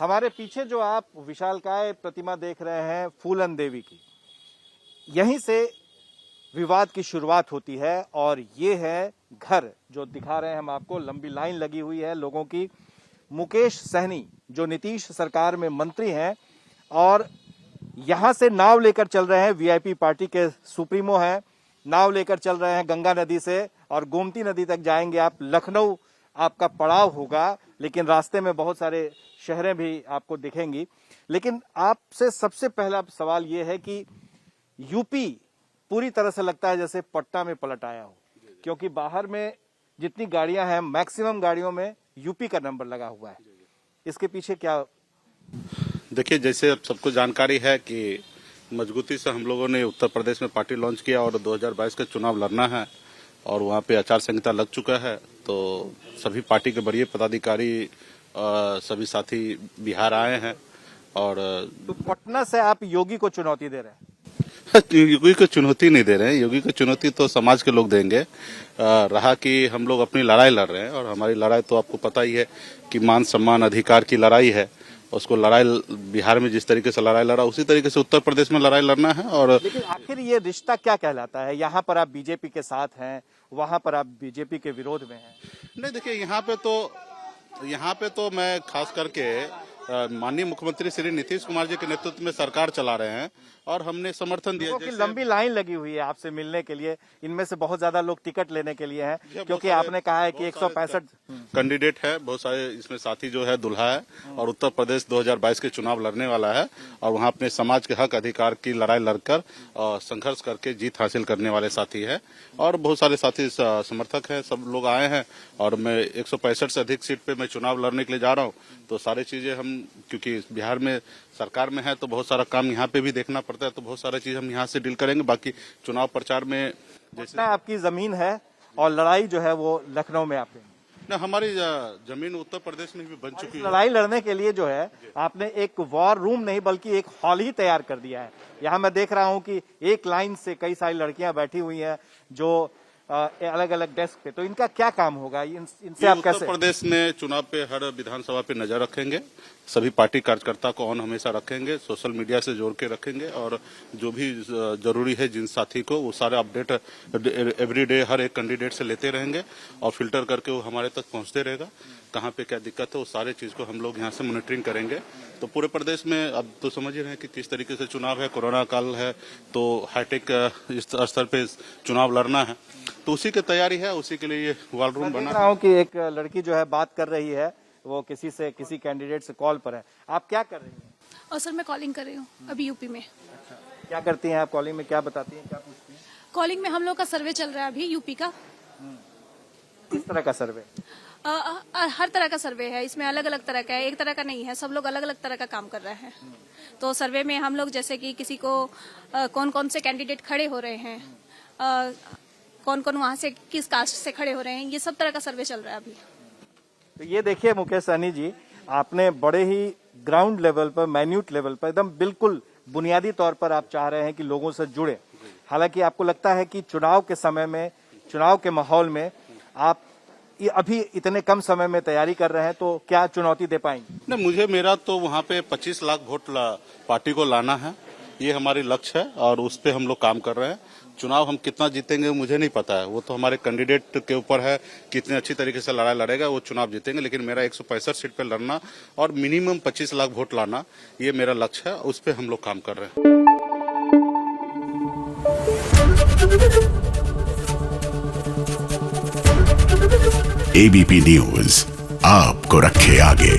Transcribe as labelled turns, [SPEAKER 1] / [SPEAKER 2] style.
[SPEAKER 1] हमारे पीछे जो आप विशालकाय प्रतिमा देख रहे हैं फूलन देवी की, यहीं से विवाद की शुरुआत होती है। और ये है घर जो दिखा रहे हैं हम आपको, लंबी लाइन लगी हुई है लोगों की। मुकेश सहनी जो नीतीश सरकार में मंत्री हैं और यहां से नाव लेकर चल रहे हैं, वीआईपी पार्टी के सुप्रीमो हैं, नाव लेकर चल रहे हैं गंगा नदी से और गोमती नदी तक जाएंगे आप। लखनऊ आपका पड़ाव होगा, लेकिन रास्ते में बहुत सारे शहरें भी आपको दिखेंगी। लेकिन आपसे सबसे पहला सवाल यह है कि यूपी पूरी तरह से लगता है जैसे पट्टा में पलट आया हो, क्योंकि बाहर में जितनी गाड़ियां हैं मैक्सिमम गाड़ियों में यूपी का नंबर लगा हुआ है। इसके पीछे क्या?
[SPEAKER 2] देखिए, जैसे अब सबको जानकारी है कि मजबूती से हम लोगों ने उत्तर प्रदेश में पार्टी लॉन्च किया और 2022 का चुनाव लड़ना है और वहाँ पे आचार संहिता लग चुका है। तो सभी पार्टी के वरीय पदाधिकारी सभी साथी बिहार आए हैं। और
[SPEAKER 1] तो पटना से आप योगी को चुनौती दे रहे हैं?
[SPEAKER 2] योगी को चुनौती नहीं दे रहे हैं, योगी को चुनौती तो समाज के लोग देंगे। रहा कि हम लोग अपनी लड़ाई लड़ रहे हैं और हमारी लड़ाई तो आपको पता ही है कि मान सम्मान अधिकार की लड़ाई है। उसको लड़ाई बिहार में जिस तरीके से लड़ाई लड़ा उसी तरीके से उत्तर प्रदेश में लड़ाई लड़ना है। और
[SPEAKER 1] लेकिन आखिर ये रिश्ता क्या कहलाता है? यहाँ पर आप बीजेपी के साथ हैं, वहाँ पर आप बीजेपी के विरोध में हैं।
[SPEAKER 2] नहीं, देखिए यहाँ पे तो मैं खास करके माननीय मुख्यमंत्री श्री नीतीश कुमार जी के नेतृत्व में सरकार चला रहे हैं और हमने समर्थन दिया।
[SPEAKER 1] कि लंबी लाइन लगी हुई है आपसे मिलने के लिए, इनमें से बहुत ज्यादा लोग टिकट लेने के लिए हैं, क्योंकि आपने कहा है कि 165
[SPEAKER 2] कैंडिडेट है, बहुत सारे इसमें साथी जो है दुल्हा है और उत्तर प्रदेश 2022 के चुनाव लड़ने वाला है और वहाँ अपने समाज के हक अधिकार की लड़ाई लड़कर संघर्ष करके जीत हासिल करने वाले साथी है। और बहुत सारे साथी समर्थक है, सब लोग आए हैं और मैं 165 से अधिक सीट पे मैं चुनाव लड़ने के लिए जा रहा हूँ। तो सारी चीजें हम, क्योंकि बिहार में सरकार में है तो बहुत सारा काम यहाँ पे भी देखना पड़ता है, तो बहुत सारी चीज हम यहाँ से डील करेंगे। बाकी चुनाव प्रचार में जैसे
[SPEAKER 1] आपकी जमीन है और लड़ाई जो है वो लखनऊ में आपने
[SPEAKER 2] ना, हमारी जमीन उत्तर प्रदेश में भी बन चुकी है।
[SPEAKER 1] लड़ाई लड़ने के लिए जो है आपने एक वॉर रूम नहीं बल्कि एक हॉल ही तैयार कर दिया है। यहाँ मैं देख रहा हूँ कि एक लाइन से कई सारी लड़कियां बैठी हुई हैं जो अलग अलग डेस्क पे। तो इनका क्या काम होगा? इनसे आप कैसे?
[SPEAKER 2] उत्तर प्रदेश में चुनाव पे हर विधानसभा पे नजर रखेंगे, सभी पार्टी कार्यकर्ता को ऑन हमेशा रखेंगे, सोशल मीडिया से जोड़ के रखेंगे और जो भी जरूरी है जिन साथी को वो सारे अपडेट एवरीडे हर एक कैंडिडेट से लेते रहेंगे और फिल्टर करके वो हमारे तक पहुंचते रहेगा। कहाँ पे क्या दिक्कत है वो सारे चीज को हम लोग यहाँ से मॉनिटरिंग करेंगे। तो पूरे प्रदेश में अब तो समझ ही रहे हैं कि किस तरीके से चुनाव है, कोरोना काल है तो हाईटेक स्तर पे चुनाव लड़ना है, तो उसी की तैयारी है, उसी के लिए ये वॉर रूम बना।
[SPEAKER 1] देख रहा हूँ कि एक लड़की जो है बात कर रही है, वो किसी कैंडिडेट से कॉल पर है। आप क्या कर रही हैं?
[SPEAKER 3] और सर मैं कॉलिंग कर रही हूँ अभी यूपी में।
[SPEAKER 1] अच्छा, क्या करती हैं आप कॉलिंग में? क्या बताती हैं, क्या पूछती हैं?
[SPEAKER 3] कॉलिंग में हम लोग का सर्वे चल रहा है अभी यूपी का।
[SPEAKER 1] किस तरह का सर्वे?
[SPEAKER 3] हर तरह का सर्वे है, इसमें अलग अलग तरह का है, एक तरह का नहीं है, सब लोग अलग अलग तरह का काम कर रहे हैं। तो सर्वे में हम लोग जैसे कि किसी को कौन कौन से कैंडिडेट खड़े हो रहे हैं, कौन कौन वहाँ से किस कास्ट से खड़े हो रहे हैं, ये सब तरह का सर्वे चल रहा है अभी।
[SPEAKER 1] तो ये देखिए मुकेश सहनी जी, आपने बड़े ही ग्राउंड लेवल पर, माइन्यूट लेवल पर, एकदम बिल्कुल बुनियादी तौर पर आप चाह रहे हैं कि लोगों से जुड़े। हालांकि आपको लगता है कि चुनाव के समय में, चुनाव के माहौल में आप अभी इतने कम समय में तैयारी कर रहे हैं, तो क्या चुनौती दे पाएंगे?
[SPEAKER 2] नहीं, मेरा तो वहाँ पे 25 लाख वोट पार्टी को लाना है, ये हमारी लक्ष्य है और उस पे हम लोग काम कर रहे हैं। चुनाव हम कितना जीतेंगे मुझे नहीं पता है, वो तो हमारे कैंडिडेट के ऊपर है, कितने अच्छी तरीके से लड़ाई लड़ेगा वो चुनाव जीतेंगे। लेकिन मेरा 165 सीट पे लड़ना और मिनिमम 25 लाख वोट लाना, ये मेरा लक्ष्य है, उस पे हम लोग काम कर रहे हैं।
[SPEAKER 4] एबीपी न्यूज आपको रखे आगे।